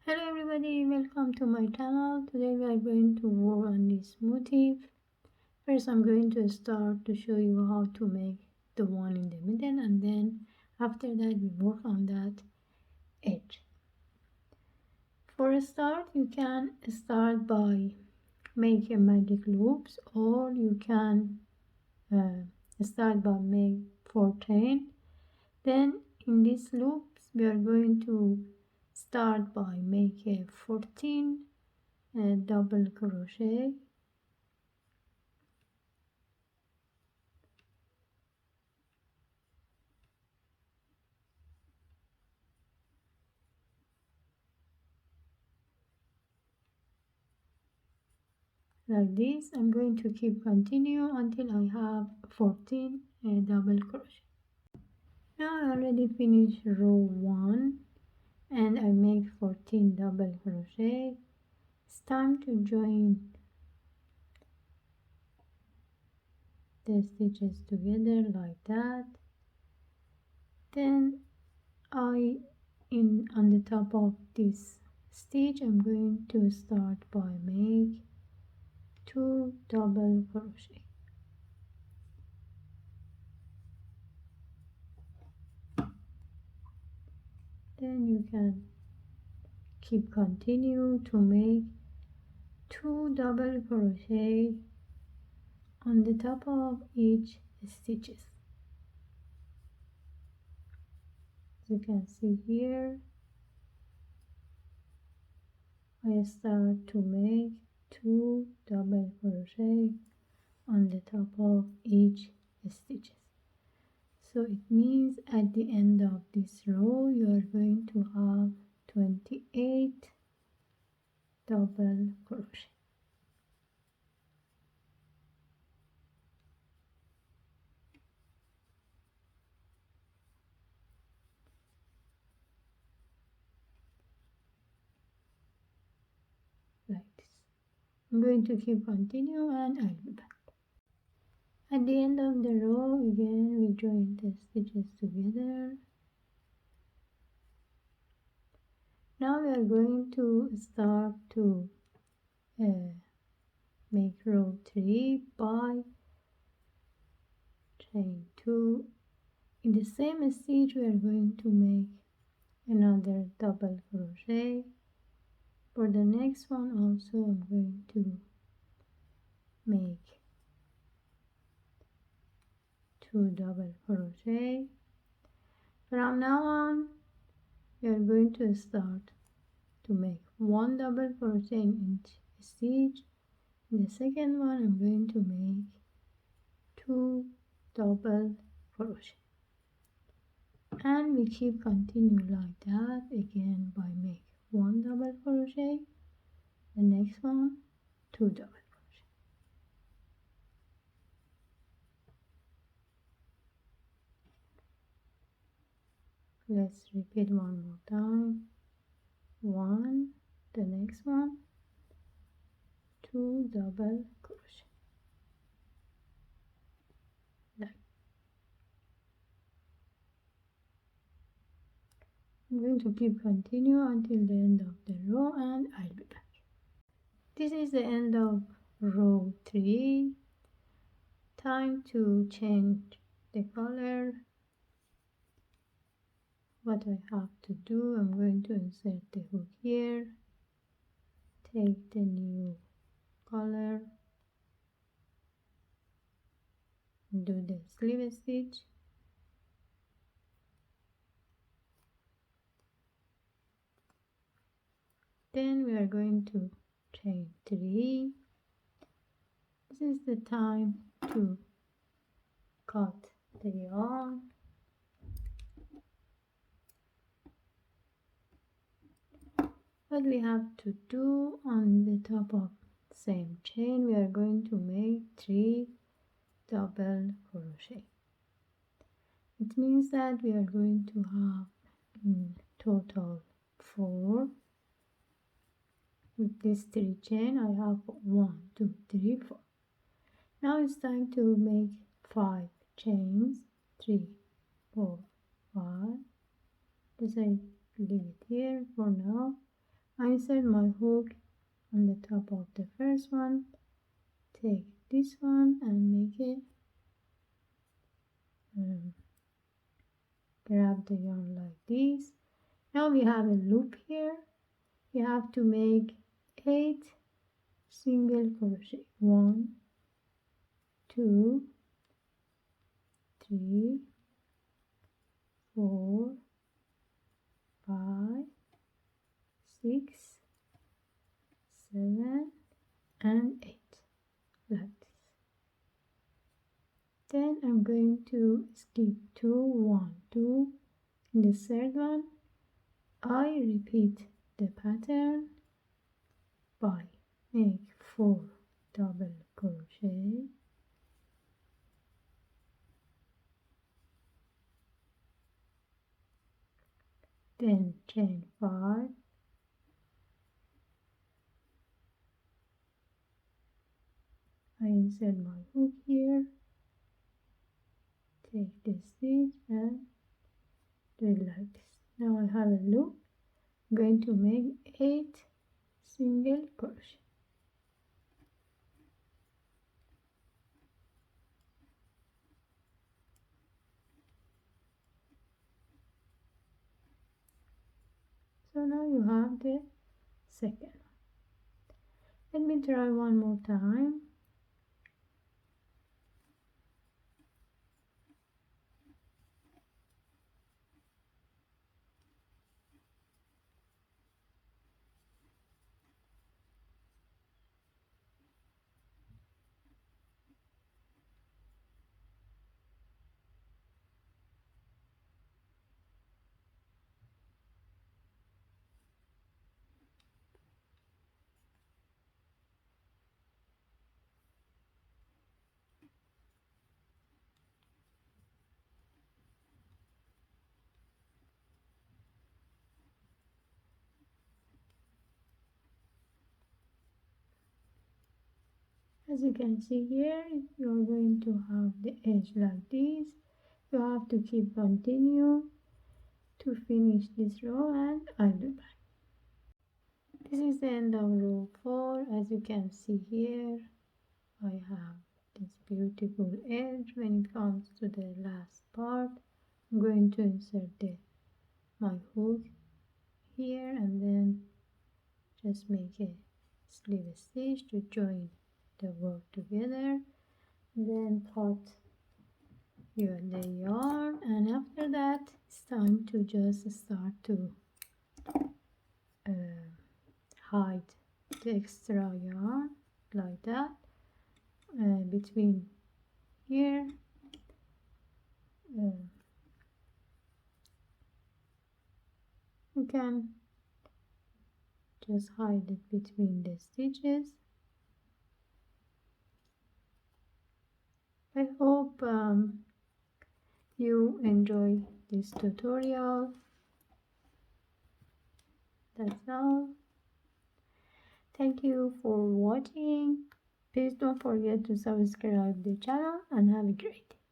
Hello everybody, welcome to my channel. Today we are going to work on this motif. First I'm going to start to show you how to make the one in the middle, and then after that we work on that edge. For a start you can start by making magic loops, or you can start by make 4 chain. Then in these loops we are going to start by making 14 double crochet, like this. I'm going to keep continue until I have 14 double crochet. Now I already finished row 1 and I make 14 double crochet. It's time to join the stitches together like that. Then on the top of this stitch I'm going to start by make 2 double crochet. Then you can keep continue to make 2 double crochet on the top of each stitches. As you can see here, I start to make 2 double crochet on the top of each stitches. So it means at the end of this row you are going to have 28 double crochet. Like this. I'm going to keep continue and I'll be back. At the end of the row again we join the stitches together. Now we are going to start to make row 3 by chain 2. In the same stitch we are going to make another double crochet. For the next one also I'm going to make 2 double crochet. From now on we are going to start to make 1 double crochet in each stitch. In the second one I'm going to make 2 double crochet, and we keep continue like that again by make 1 double crochet, the next one 2 double crochet. Let's repeat one more time. 1, the next one 2 double crochet. Like. I'm going to keep continue until the end of the row and I'll be back. This is the end of row 3. Time to change the color. What I have to do, I'm going to insert the hook here, take the new color, do the slip stitch, then we are going to chain 3. This is the time to cut the yarn. What we have to do, on the top of same chain we are going to make 3 double crochet. It means that we are going to have in total 4. With these 3 chain I have 1, 2, 3, 4. Now it's time to make 5 chains. 3, 4, 5. Just I leave it here for now. I insert my hook on the top of the first one, take this one and make it grab the yarn like this. Now we have a loop here. You have to make 8 single crochet. 1, 2, 3, 4, 5, 6, 7 and 8 like this. Then I'm going to skip 2, 1, 2. In the third one I repeat the pattern by make 4 double crochet, then chain 5, I insert my hook here, take the stitch and do it like this. Now I have a loop. I'm going to make 8 single crochet. So now you have the second one. Let me try one more time. As you can see here, you're going to have the edge like this. You have to keep continue to finish this row and I'll be back. This is the end of row 4. As you can see here, I have this beautiful edge. When it comes to the last part, I'm going to insert my hook here and then just make a slip stitch to join the work together, then cut the yarn, and after that it's time to just start to hide the extra yarn like that between here you can just hide it between the stitches. I hope you enjoy this tutorial. That's all. Thank you for watching. Please don't forget to subscribe the channel and have a great day.